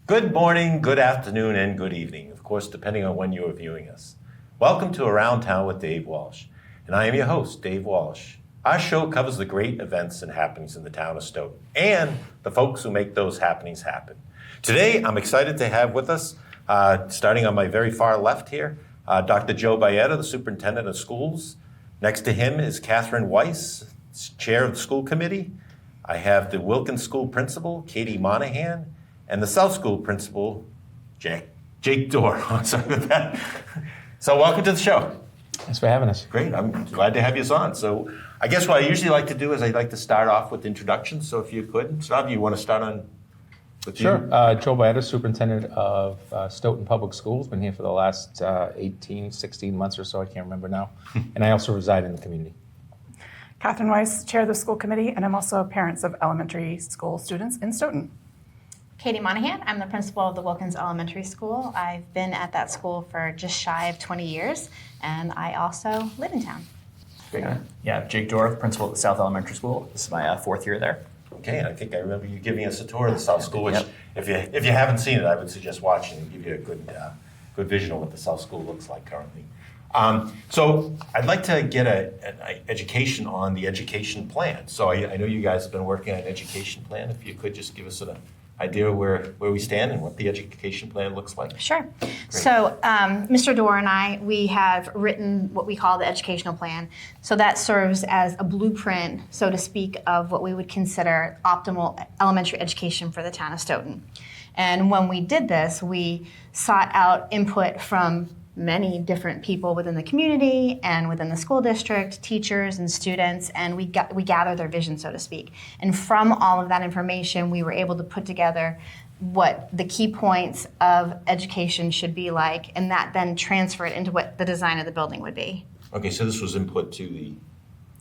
Good morning, good afternoon, and good evening, of course, depending on when you are viewing us. Welcome to Around Town with Dave Walsh, and I am your host, Dave Walsh. Our show covers the great events and happenings in the town of Stoughton, and the folks who make those happenings happen. Today, I'm excited to have with us, starting on my very far left here, Dr. Joe Baeta, the superintendent of schools. Next to him is Katherine Weiss, chair of the school committee. I have the Wilkins School principal, Katie Monahan, and the South School principal, Jake Dore. Sorry about that. So welcome to the show. Thanks for having us. Great, I'm glad to have you on. So I guess what I usually like to do is I'd like to start off with introductions. So if you could, Sav, you want to start on with Sure. you? Joe Baeta, superintendent of Stoughton Public Schools. Been here for the last 16 months or so. I can't remember now. And I also reside in the community. Katherine Weiss, chair of the school committee, and I'm also a parent of elementary school students in Stoughton. Katie Monahan, I'm the principal of the Wilkins Elementary School. I've been at that school for just shy of 20 years, and I also live in town. Great. Yeah, Jake Dore, principal at the South Elementary School. This is my fourth year there. Okay, and I think I remember you giving us a tour of the South School, which Yep. if you haven't seen it, I would suggest watching and give you a good vision of what the South School looks like currently. So I'd like to get an education on the education plan. So I know you guys have been working on an education plan. If you could just give us an idea of where we stand and what the education plan looks like. Sure. So Mr. Dore and I, we have written what we call the educational plan. So that serves as a blueprint, so to speak, of what we would consider optimal elementary education for the town of Stoughton. And when we did this, we sought out input from many different people within the community and within the school district, teachers and students, and we gathered their vision, so to speak. And from all of that information, we were able to put together what the key points of education should be like, and that then transferred into what the design of the building would be. Okay, so this was input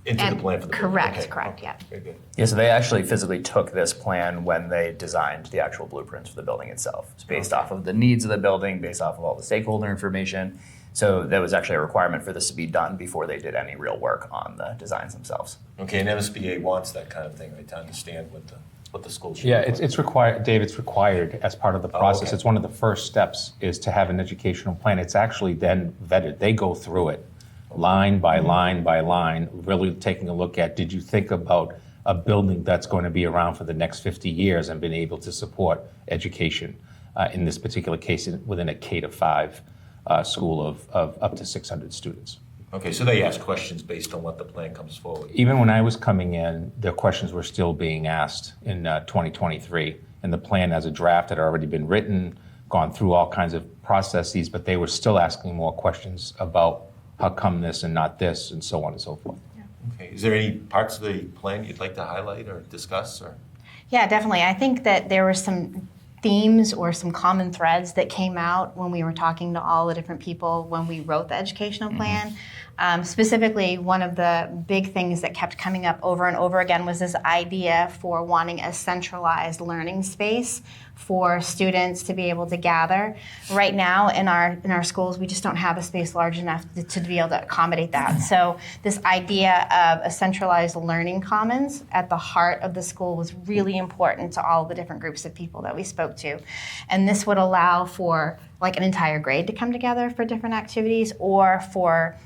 into the plan for the correct, building. Okay. correct, yeah. Very good. Yeah, so they actually physically took this plan when they designed the actual blueprints for the building itself. It's based off of the needs of the building, based off of all the stakeholder information. So that was actually a requirement for this to be done before they did any real work on the designs themselves. Okay, and MSBA wants that kind of thing, right, to understand what the school should Yeah, look like. it's required, Dave, it's required as part of the process. okay. It's one of the first steps is to have an educational plan. It's actually then vetted. They go through it line by line by line, really taking a look at, did you think about a building that's going to be around for the next 50 years and been able to support education, in this particular case, within a K-5 school of up to 600 students. Okay, so they ask questions based on what the plan comes forward. Even when I was coming in, the questions were still being asked in 2023, and the plan as a draft had already been written, gone through all kinds of processes, but they were still asking more questions about how come this and not this, and so on and so forth. Okay, is there any parts of the plan you'd like to highlight or discuss? Or Yeah, definitely. I think that there were some themes or some common threads that came out when we were talking to all the different people when we wrote the educational plan. Specifically, one of the big things that kept coming up over and over again was this idea for wanting a centralized learning space for students to be able to gather. Right now in our schools, we just don't have a space large enough to be able to accommodate that. So this idea of a centralized learning commons at the heart of the school was really important to all the different groups of people that we spoke to. And this would allow for like an entire grade to come together for different activities or for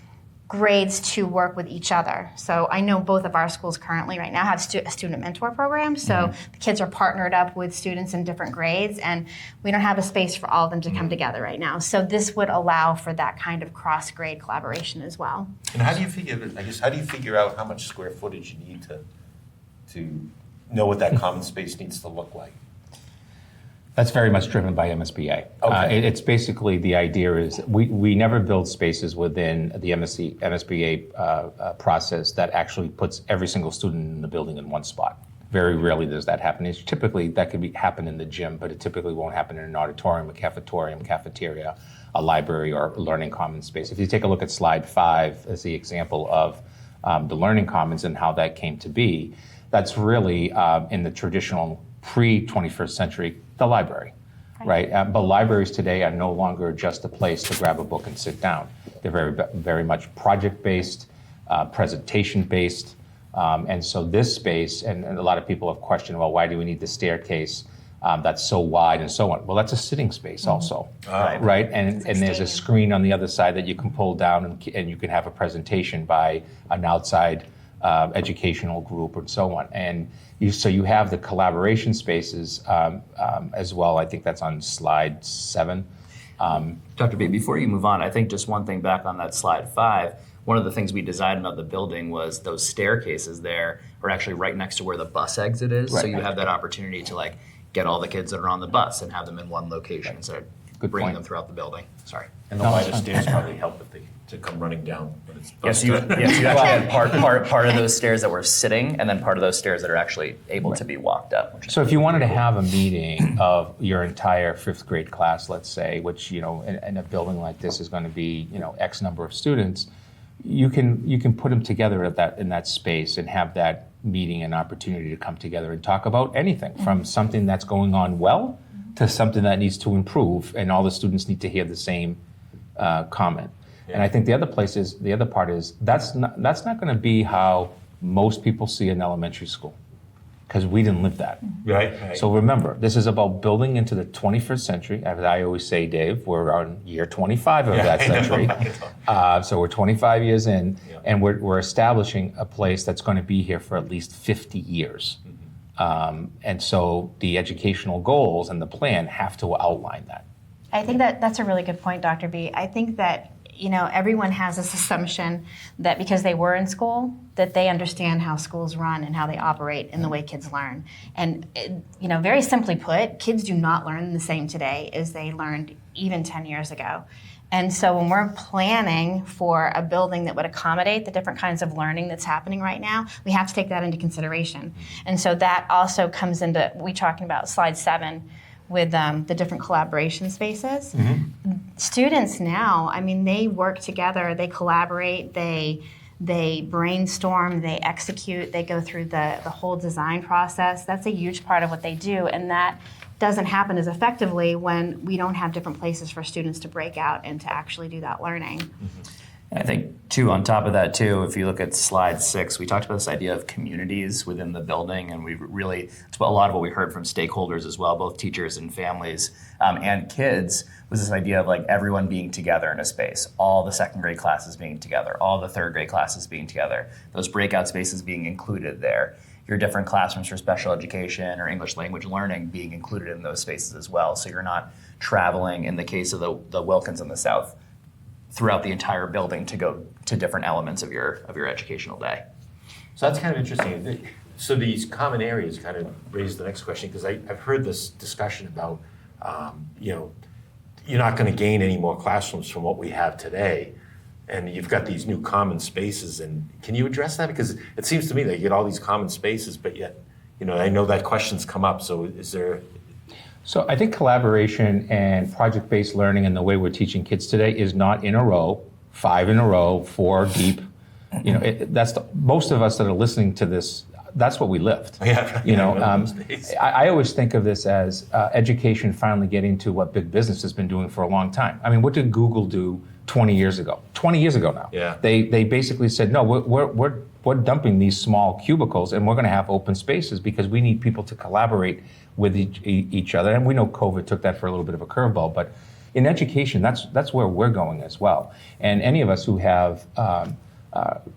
grades to work with each other. So I know both of our schools currently right now have a student mentor program. So the kids are partnered up with students in different grades, and we don't have a space for all of them to come together right now. So this would allow for that kind of cross-grade collaboration as well. and how do you figure out how much square footage you need to know what that common space needs to look like? That's very much driven by MSBA. Okay. It's basically, the idea is we never build spaces within the MSBA process that actually puts every single student in the building in one spot. Very rarely does that happen. It's typically, that could happen in the gym, but it typically won't happen in an auditorium, a cafeteria, a library, or a learning commons space. If you take a look at slide 5 as the example of the learning commons and how that came to be, that's really in the traditional pre-21st century, the library, right? But libraries today are no longer just a place to grab a book and sit down. They're very much project-based, presentation-based, and so this space, and a lot of people have questioned, well, why do we need the staircase? that's so wide and so on. Well, that's a sitting space also, right? And there's a screen on the other side that you can pull down and you can have a presentation by an outside educational group and so on. And so you have the collaboration spaces as well. I think that's on slide 7. Dr. B, before you move on, I think just one thing back on that slide 5, one of the things we designed about the building was those staircases there are actually right next to where the bus exit is. Right. So you have that opportunity to like get all the kids that are on the bus and have them in one location instead of bringing them throughout the building. Sorry. And the wider stairs probably help with to come running down when it's Yes, you actually had part of those stairs that were sitting, and then part of those stairs that are actually able to be walked up. So if you wanted to have a meeting of your entire 5th grade class, let's say, which, you know, in a building like this is going to be, you know, X number of students, you can put them together in that space and have that meeting an opportunity to come together and talk about anything from something that's going on well to something that needs to improve, and all the students need to hear the same comment. And I think the other part is that's not going to be how most people see an elementary school, because we didn't live that. right. So remember, this is about building into the 21st century. As I always say, Dave, we're on year 25 of that century. So we're 25 years in, and we're establishing a place that's going to be here for at least 50 years. And so the educational goals and the plan have to outline that. I think that's a really good point, Dr. B. I think that, you know, everyone has this assumption that because they were in school, that they understand how schools run and how they operate and the way kids learn. And, you know, very simply put, kids do not learn the same today as they learned even 10 years ago. And so when we're planning for a building that would accommodate the different kinds of learning that's happening right now, we have to take that into consideration. And so that also comes into, we talking about slide 7, with the different collaboration spaces. Students now, I mean, they work together, they collaborate, they brainstorm, they execute, they go through the whole design process. That's a huge part of what they do, and that doesn't happen as effectively when we don't have different places for students to break out and to actually do that learning. And I think, too, on top of that, too, if you look at slide 6, we talked about this idea of communities within the building, and we really, it's a lot of what we heard from stakeholders as well, both teachers and families and kids, was this idea of like everyone being together in a space, all the 2nd grade classes being together, all the 3rd grade classes being together, those breakout spaces being included there, your different classrooms for special education or English language learning being included in those spaces as well. So you're not traveling, in the case of the Wilkins in the South, throughout the entire building to go to different elements of your educational day. So that's kind of interesting. So these common areas kind of raise the next question, because I've heard this discussion about, you know, you're not going to gain any more classrooms from what we have today, and you've got these new common spaces. And can you address that? Because it seems to me that you get all these common spaces, but yet, you know, I know that question's come up. So is there? So I think collaboration and project-based learning and the way we're teaching kids today is not in a row, 5 in a row, 4 deep. You know, most of us that are listening to this, that's what we lived. Yeah, you know, I always think of this as education finally getting to what big business has been doing for a long time. I mean, what did Google do 20 years ago? 20 years ago now. Yeah. They basically said, no, we're dumping these small cubicles and we're going to have open spaces because we need people to collaborate with each other. And we know COVID took that for a little bit of a curveball, but in education, that's where we're going as well. And any of us who have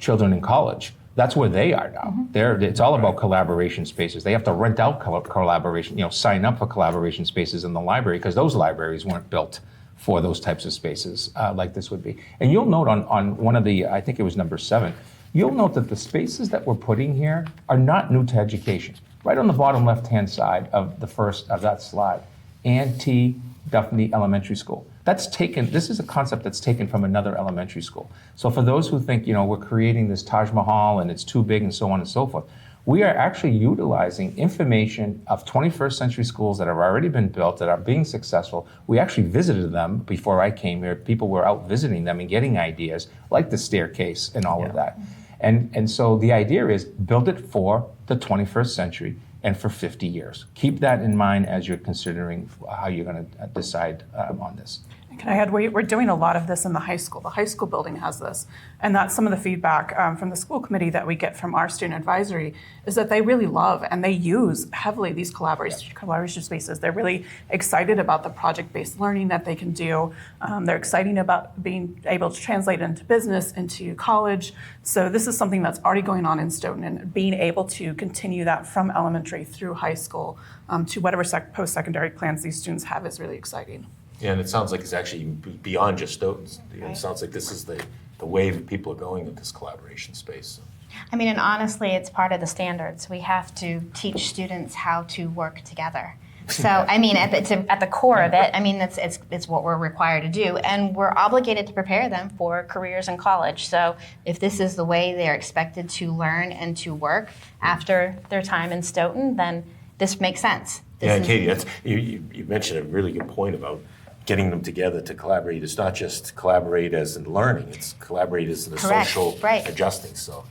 children in college, that's where they are now. It's all about collaboration spaces. They have to rent out collaboration, you know, sign up for collaboration spaces in the library, because those libraries weren't built for those types of spaces like this would be. And you'll note on one of the, I think it was number 7, you'll note that the spaces that we're putting here are not new to education. Right on the bottom left-hand side of the first of that slide, Ann T. Duffney Elementary School. This is a concept that's taken from another elementary school. So for those who think, you know, we're creating this Taj Mahal and it's too big and so on and so forth, we are actually utilizing information of 21st century schools that have already been built, that are being successful. We actually visited them before I came here. People were out visiting them and getting ideas, like the staircase and all of that. And so the idea is build it for the 21st century and for 50 years. Keep that in mind as you're considering how you're going to decide on this. Can I add, we're doing a lot of this in the high school. The high school building has this. And that's some of the feedback from the school committee that we get from our student advisory is that they really love and they use heavily these collaboration spaces. They're really excited about the project-based learning that they can do. They're excited about being able to translate into business, into college. So this is something that's already going on in Stoughton, and being able to continue that from elementary through high school to whatever post-secondary plans these students have is really exciting. Yeah, and it sounds like it's actually beyond just Stoughton. It sounds like this is the wave that people are going with this collaboration space. I mean, and honestly, it's part of the standards. We have to teach students how to work together. So, I mean, at the core of it, I mean, it's what we're required to do, and we're obligated to prepare them for careers in college. So, if this is the way they're expected to learn and to work after their time in Stoughton, then this makes sense. Katie, you mentioned a really good point about getting them together to collaborate. It's not just collaborate as in learning, it's collaborate as in the Correct. social Right. adjusting. So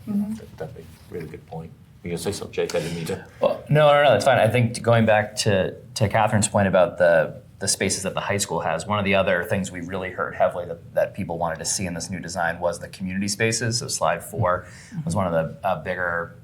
that's a really good point. You gonna say something, Jake? I didn't mean to. Well, no, that's fine. I think going back to Catherine's point about the spaces that the high school has, one of the other things we really heard heavily that people wanted to see in this new design was the community spaces. So slide 4 was one of the bigger,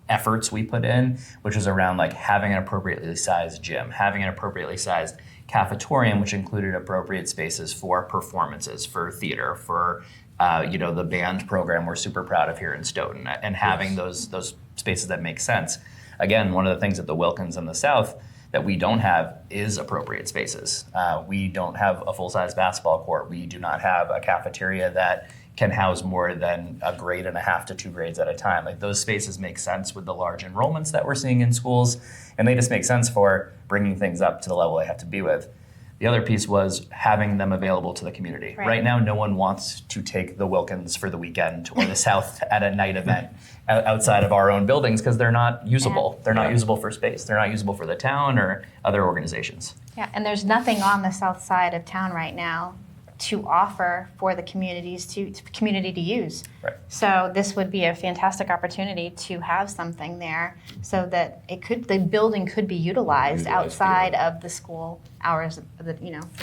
efforts we put in, which was around like having an appropriately sized gym, having an appropriately sized cafetorium, which included appropriate spaces for performances, for theater, for the band program we're super proud of here in Stoughton, and having those spaces that make sense. Again, one of the things at the Wilkins in the South that we don't have is appropriate spaces. We don't have a full-size basketball court. We do not have a cafeteria that can house more than a grade and a half to 2 grades at a time. Like, those spaces make sense with the large enrollments that we're seeing in schools, and they just make sense for bringing things up to the level they have to be with. The other piece was having them available to the community. Right now, no one wants to take the Wilkins for the weekend or the South at a night event outside of our own buildings because they're not usable. Yeah. They're not usable for space. They're not usable for the town or other organizations. Yeah, and there's nothing on the south side of town right now to offer for the community to use. Right. So this would be a fantastic opportunity to have something there so that the building could be utilized outside of the school hours of the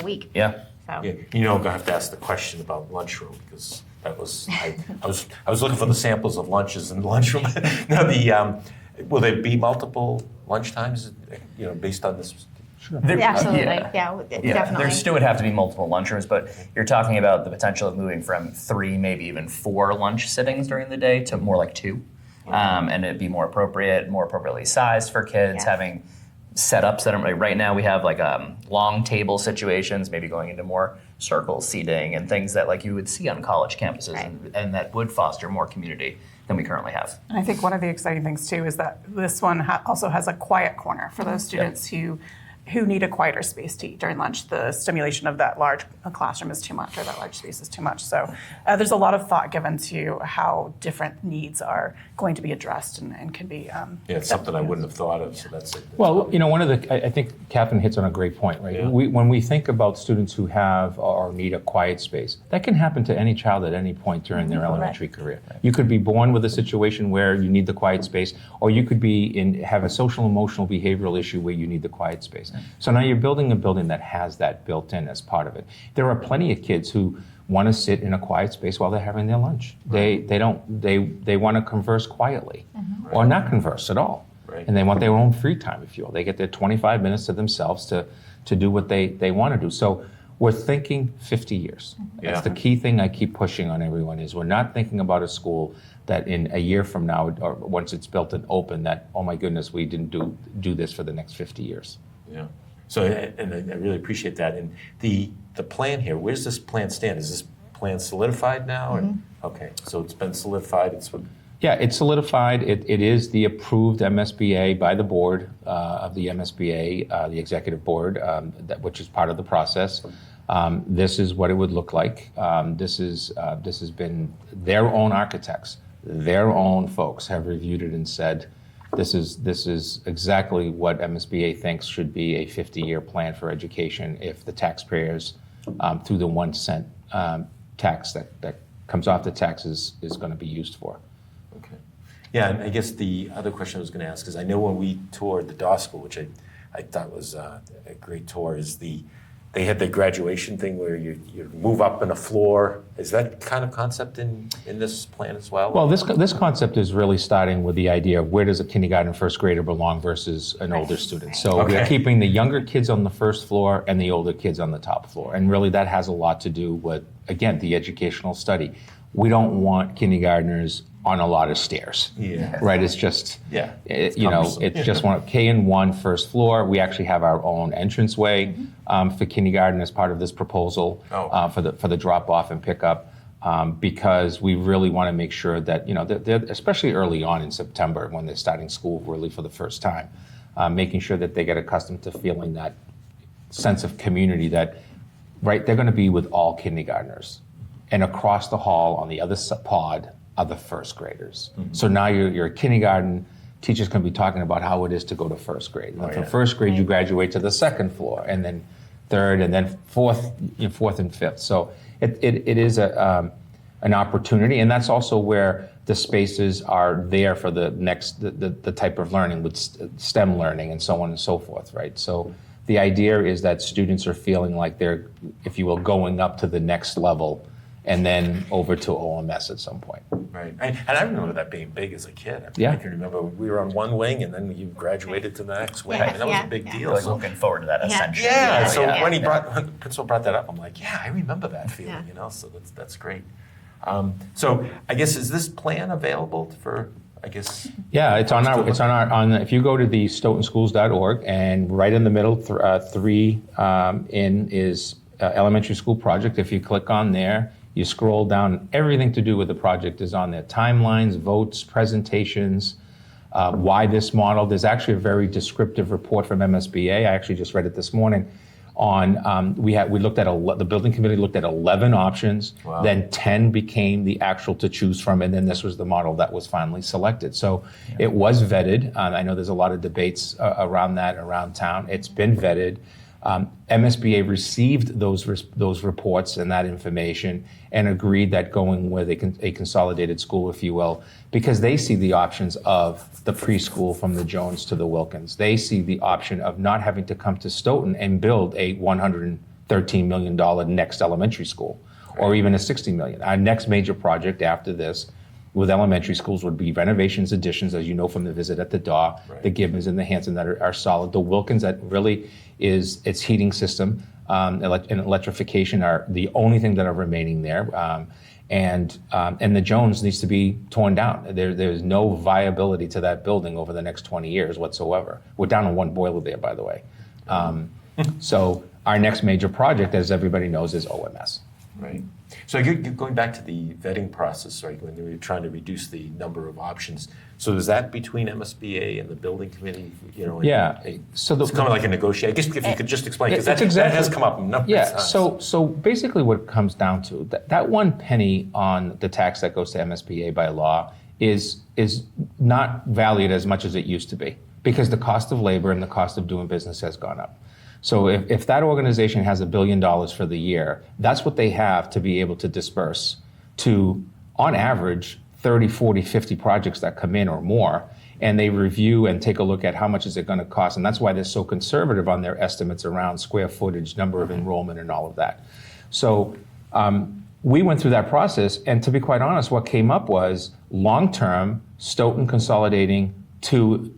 week. Yeah. So. Yeah, I'm gonna have to ask the question about lunchroom because that was I was looking for the samples of lunches in the lunchroom. No, will there be multiple lunch times? Based on this. Sure. Absolutely, definitely. There still would have to be multiple lunchrooms, but you're talking about the potential of moving from 3, maybe even 4 lunch sittings during the day to more like 2. And it'd be more appropriately sized for kids, having setups that are, right now we have like long table situations, maybe going into more circle seating and things that like you would see on college campuses and that would foster more community than we currently have. And I think one of the exciting things too is that this one also has a quiet corner for those students who need a quieter space to eat during lunch. The stimulation of that large classroom is too much, or that large space is too much. So there's a lot of thought given to how different needs are going to be addressed and can be. It's something I wouldn't have thought of. So that's it. Well, one of I think Katherine hits on a great point, right? Yeah. When we think about students who have or need a quiet space, that can happen to any child at any point during their elementary career. You could be born with a situation where you need the quiet space, or you could have a social, emotional, behavioral issue where you need the quiet space. So now you're building a building that has that built in as part of it. There are plenty of kids who want to sit in a quiet space while they're having their lunch. They want to converse quietly or not converse at all. Right. And they want their own free time, if you will. They get their 25 minutes to themselves to do what they want to do. So we're thinking 50 years. Yeah. That's the key thing I keep pushing on everyone is we're not thinking about a school that in a year from now, or once it's built and open, that, oh my goodness, we didn't do this for the next 50 years. Yeah. So, and I really appreciate that. And the plan here, where's this plan stand? Is this plan solidified now? Okay, so it's been solidified. Yeah, it's solidified. It is the approved MSBA by the board of the MSBA, the executive board, which is part of the process. This is what it would look like. This has been their own architects, their own folks have reviewed it and said, this is exactly what MSBA thinks should be a 50-year plan for education if the taxpayers, through the 1 cent tax that comes off the taxes is going to be used for. Okay. Yeah, and I guess the other question I was going to ask is, I know when we toured the Dore School, which I thought was a great tour, is they had the graduation thing where you move up in a floor. Is that kind of concept in this plan as well? Well, this concept is really starting with the idea of where does a kindergarten and first grader belong versus an older student. So we're Okay. keeping the younger kids on the first floor and the older kids on the top floor. And really that has a lot to do with, again, the educational study. We don't want kindergartners on a lot of stairs. Yeah. Right? It's just, Yeah. it's cumbersome. just one K-1 first floor. We actually have our own entranceway for kindergarten as part of this proposal for the drop off and pickup. Because we really want to make sure that, they're, especially early on in September when they're starting school really for the first time, making sure that they get accustomed to feeling that sense of community that, right, they're going to be with all kindergartners. And across the hall on the other pod are the first graders. So now you're a kindergarten, teachers can be talking about how it is to go to first grade. And then from first grade, you graduate to the second floor, and then third, and then fourth and fifth. So it is an opportunity, and that's also where the spaces are there for the next the type of learning with STEM learning and so on and so forth, right? So the idea is that students are feeling like they're, if you will, going up to the next level, and then over to OMS at some point. Right. And I remember that being big as a kid. I can remember we were on one wing and then you graduated to the next wing. I mean, that was a big deal. Like looking forward to that ascension. Yeah. So when the principal brought that up, I'm like, yeah, I remember that feeling, so that's great. So I guess, is this plan available for, I guess? Yeah, it's on if you go to the stoughtonschools.org, and right in the middle, three in is elementary school project. If you click on there, you scroll down, everything to do with the project is on there. Timelines, votes, presentations, why this model. There's actually a very descriptive report from MSBA. I actually just read it this morning on, we looked at, the building committee looked at 11 options, then 10 became the actual to choose from, and then this was the model that was finally selected. So it was vetted. I know there's a lot of debates around that around town. It's been vetted. MSBA received those reports and that information and agreed that going with a consolidated school, if you will, because they see the options of the preschool from the Jones to the Wilkins. They see the option of not having to come to Stoughton and build a $113 million next elementary school, or even a $60 million. Our next major project after this with elementary schools would be renovations, additions, as you know from the visit at the Dore, the Gibbons and the Hanson that are solid. The Wilkins, that really is its heating system and electrification are the only thing that are remaining there. And the Jones needs to be torn down. There's no viability to that building over the next 20 years whatsoever. We're down to one boiler there, by the way. So our next major project, as everybody knows, is OMS. Right. So you're going back to the vetting process, right, when you were trying to reduce the number of options. So is that between MSBA and the building committee? Yeah. So it's kind of like a negotiation. I guess if you could just explain, because that has come up a number of times. So basically what it comes down to, that 1 penny on the tax that goes to MSBA by law is not valued as much as it used to be, because the cost of labor and the cost of doing business has gone up. So if that organization has $1 billion for the year, that's what they have to be able to disperse to, on average, 30, 40, 50 projects that come in or more, and they review and take a look at how much is it going to cost. And that's why they're so conservative on their estimates around square footage, number of enrollment, and all of that. So we went through that process, and to be quite honest, what came up was long-term Stoughton consolidating two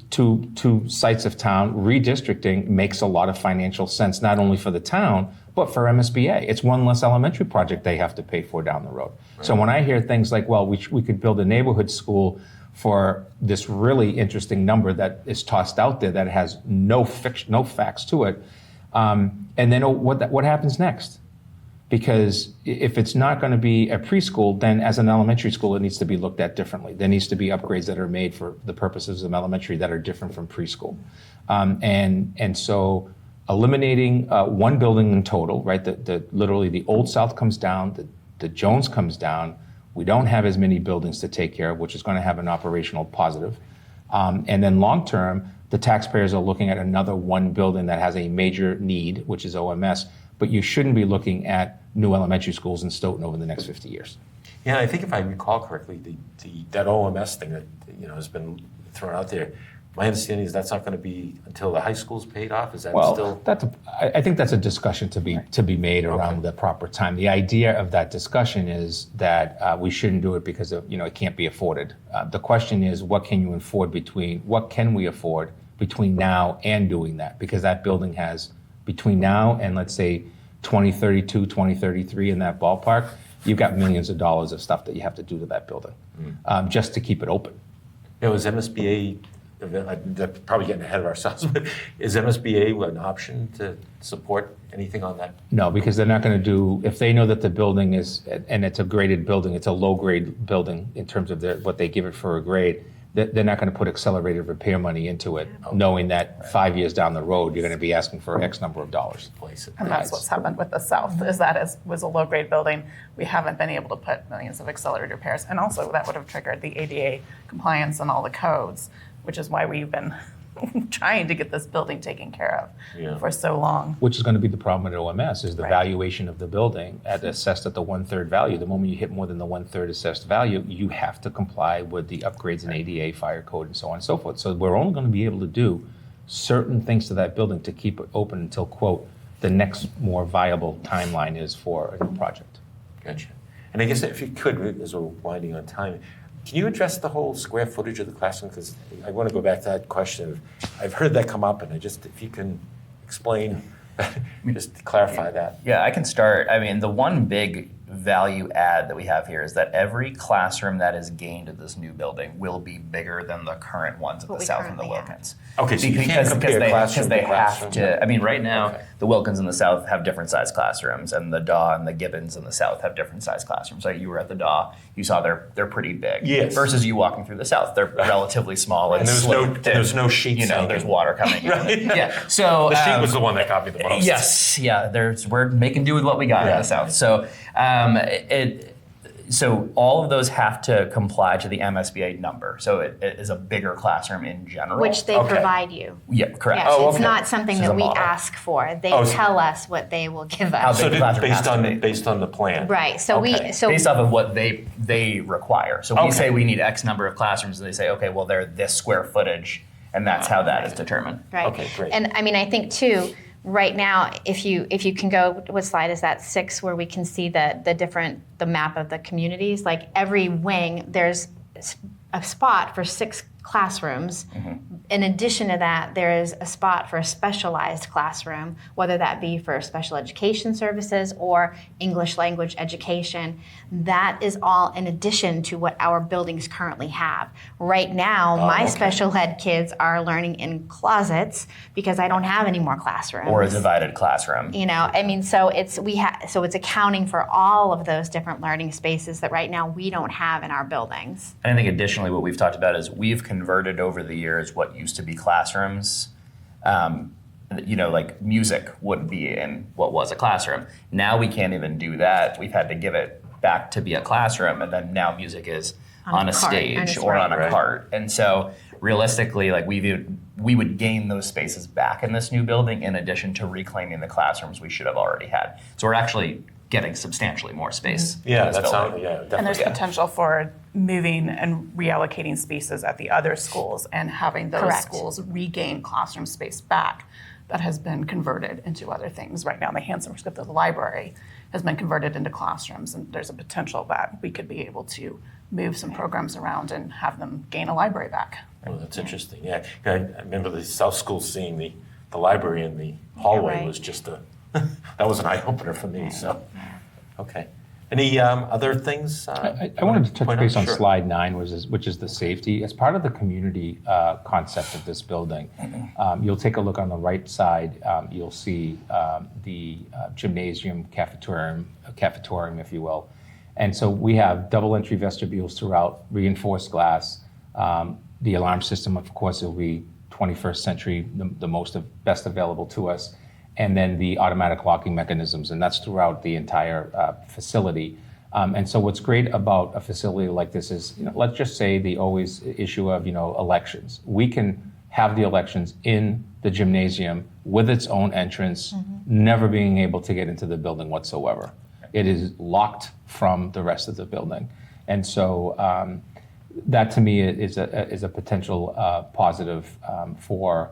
sites of town, redistricting makes a lot of financial sense, not only for the town, but for MSBA. It's one less elementary project they have to pay for down the road. Right. So when I hear things like, well, we could build a neighborhood school for this really interesting number that is tossed out there that has no facts to it, and then what happens next? Because if it's not going to be a preschool, then as an elementary school, it needs to be looked at differently. There needs to be upgrades that are made for the purposes of elementary that are different from preschool. And so eliminating one building in total, right? Literally the Old South comes down, the Jones comes down. We don't have as many buildings to take care of, which is going to have an operational positive. And then long term, the taxpayers are looking at another one building that has a major need, which is OMS. But you shouldn't be looking at new elementary schools in Stoughton over the next 50 years. Yeah, I think if I recall correctly, that OMS thing that has been thrown out there, My understanding is that's not going to be until the high school's paid off. Is that Well, still? I think that's a discussion to be made around the proper time. The idea of that discussion is that we shouldn't do it because it can't be afforded. The question is, what can we afford between now and doing that? Because that building has, between now and let's say 2032, 2033 in that ballpark, you've got millions of dollars of stuff that you have to do to that building just to keep it open. Is MSBA, they're probably getting ahead of ourselves, but is MSBA an option to support anything on that? No, because they're not going to do, if they know that the building is, and it's a graded building, it's a low grade building in terms of what they give it for a grade, they're not going to put accelerated repair money into it, knowing that 5 years down the road, you're going to be asking for X number of dollars. Place it. And that's what's happened with the South, is that it was a low-grade building. We haven't been able to put millions of accelerated repairs. And also, that would have triggered the ADA compliance and all the codes, which is why we've been trying to get this building taken care of for so long. Which is going to be the problem at OMS, is the valuation of the building assessed at the 1/3 value. The moment you hit more than the 1/3 assessed value, you have to comply with the upgrades in ADA, fire code, and so on and so forth. So we're only going to be able to do certain things to that building to keep it open until, quote, the next more viable timeline is for a new project. Gotcha. And I guess if you could, as we're winding on time, can you address the whole square footage of the classroom? Because I want to go back to that question. I've heard that come up, and if you can explain, just to clarify that. Yeah, I can start. I mean, the one big value add that we have here is that every classroom that is gained at this new building will be bigger than the current ones at the South and the Wilkins. Okay, so you can't compare classroom to classroom. Have to. I mean, right now, the Wilkins in the South have different size classrooms, and the Dore and the Gibbons in the South have different size classrooms. Like you were at the Dore, you saw they're pretty big. Yes. Versus you walking through the South, they're relatively small and there's no sheets. There's water coming. Right. Yeah. So the sheet was the one that got me the most. Yes. Yeah. We're making do with what we got in the South. So. So all of those have to comply to the MSBA number. So it is a bigger classroom in general. Which they provide you. Yeah, correct. Yes, it's not something that we model. ask for. They tell us what they will give us. How big the classroom has to be. based on the plan. Right. So based off of what they require. So we say we need X number of classrooms, and they say, okay, well they're this square footage, and that's how that is determined. Right. Okay, great. And I mean, I think too, right now, if you can go, what slide is that, 6, where we can see the map of the communities. Like every wing, there's a spot for 6 classrooms. In addition to that, there is a spot for a specialized classroom, whether that be for special education services or English language education. That is all in addition to what our buildings currently have. Right now, my special ed kids are learning in closets because I don't have any more classrooms. Or a divided classroom. I mean, so it's accounting for all of those different learning spaces that right now we don't have in our buildings. And I think additionally what we've talked about is we've converted over the years what used to be classrooms. Like music would be in what was a classroom. Now we can't even do that. We've had to give it back to be a classroom, and then now music is on a stage or on a cart. And so realistically, like we would gain those spaces back in this new building in addition to reclaiming the classrooms we should have already had. So we're actually getting substantially more space. Yeah, that's definitely. And there's potential for moving and reallocating spaces at the other schools and having those schools regain classroom space back that has been converted into other things. Right now, the Hanson script of the library has been converted into classrooms, and there's a potential that we could be able to move some programs around and have them gain a library back. Oh, that's interesting. Yeah, I remember the South School seeing the library in the hallway was just that was an eye opener for me. So, okay. Any other things? I wanted to touch base on Sure. slide 9, which is the safety. As part of the community concept of this building, you'll take a look on the right side. You'll see the gymnasium, cafetorium, if you will. And so we have double entry vestibules throughout, reinforced glass. The alarm system, of course, will be 21st century, the best available to us. And then the automatic locking mechanisms, and that's throughout the entire facility. And so what's great about a facility like this is, let's just say the always issue of, elections. We can have the elections in the gymnasium with its own entrance, never being able to get into the building whatsoever. It is locked from the rest of the building. And so that to me is a potential positive for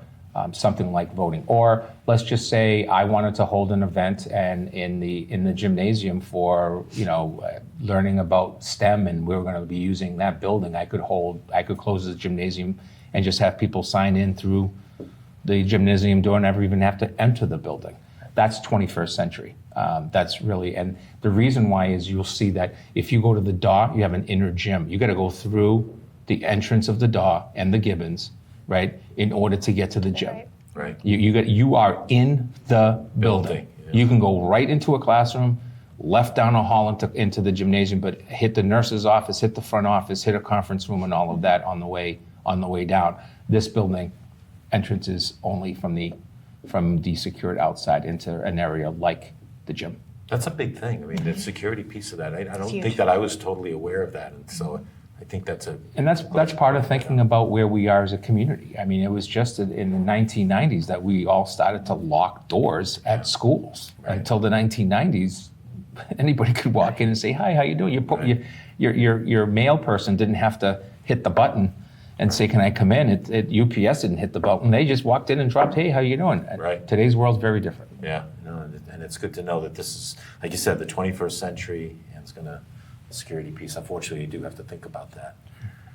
something like voting. Or let's just say I wanted to hold an event and in the gymnasium for learning about STEM, and we were going to be using that building. I could close the gymnasium and just have people sign in through the gymnasium door, never even have to enter the building. That's 21st century. That's really, and the reason why is you'll see that if you go to the Dore, you have an inner gym. You got to go through the entrance of the Dore and the Gibbons, right, in order to get to the gym. Right. You are in the building. Yeah. You can go right into a classroom, left down a hall into the gymnasium, but hit the nurse's office, hit the front office, hit a conference room, and all of that on the way down. This building entrance is only from the secured outside into an area like the gym. That's a big thing. I mean, the security piece of that, I don't huge. think that I was totally aware of that. And so I think that's that's part of thinking about where we are as a community. I mean, it was just in the 1990s that we all started to lock doors at schools. Right. Until the 1990s, anybody could walk in and say, "Hi, how you doing?" Your mail person didn't have to hit the button and say, "Can I come in?" UPS didn't hit the button. They just walked in and dropped, "Hey, how you doing?" Right. Today's world's very different. Yeah, no, and it's good to know that this is, like you said, the 21st century, and it's going to, security piece, unfortunately, you do have to think about that.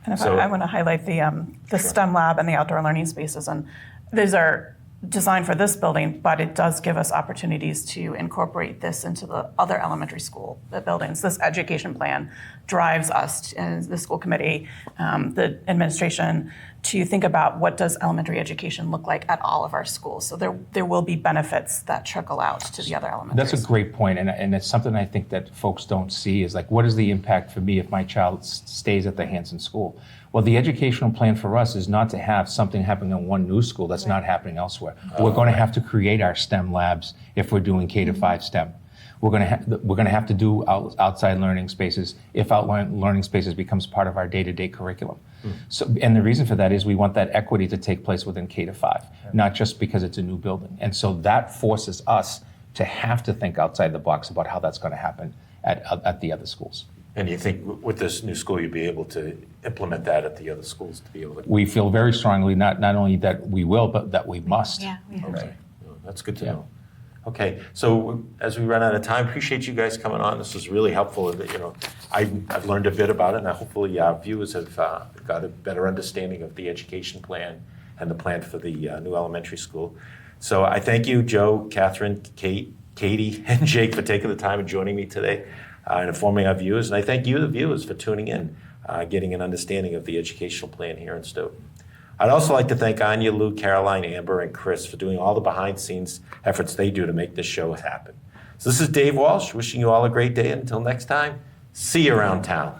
And if So- I want to highlight the STEM lab and the outdoor learning spaces, and these are designed for this building, but it does give us opportunities to incorporate this into the other elementary school buildings. This education plan drives us, as the school committee, the administration, to think about what does elementary education look like at all of our schools. So there will be benefits that trickle out to the other elementary That's a schools. great point, and it's something I think that folks don't see is like, what is the impact for me if my child stays at the Hanson School? Well, the educational plan for us is not to have something happening in one new school that's not happening elsewhere. We're going to have to create our STEM labs if we're doing K to 5 STEM. We're going to have to do outside learning spaces if learning spaces becomes part of our day-to-day curriculum. So, and the reason for that is we want that equity to take place within K to 5, not just because it's a new building. And so that forces us to have to think outside the box about how that's going to happen at the other schools. And you think with this new school, you'd be able to implement that at the other schools to be able to? We feel very strongly not only that we will, but that we must. Yeah. Okay, well, that's good to Yeah. know. Okay, so as we run out of time, appreciate you guys coming on. This was really helpful. I've learned a bit about it, and hopefully our viewers have got a better understanding of the education plan and the plan for the new elementary school. So I thank you, Joe, Katherine, Kate, Katie, and Jake for taking the time and joining me today and informing our viewers. And I thank you, the viewers, for tuning in, getting an understanding of the educational plan here in Stoughton. I'd also like to thank Anya, Lou, Caroline, Amber, and Chris for doing all the behind-the-scenes efforts they do to make this show happen. So this is Dave Walsh, wishing you all a great day. Until next time, see you around town.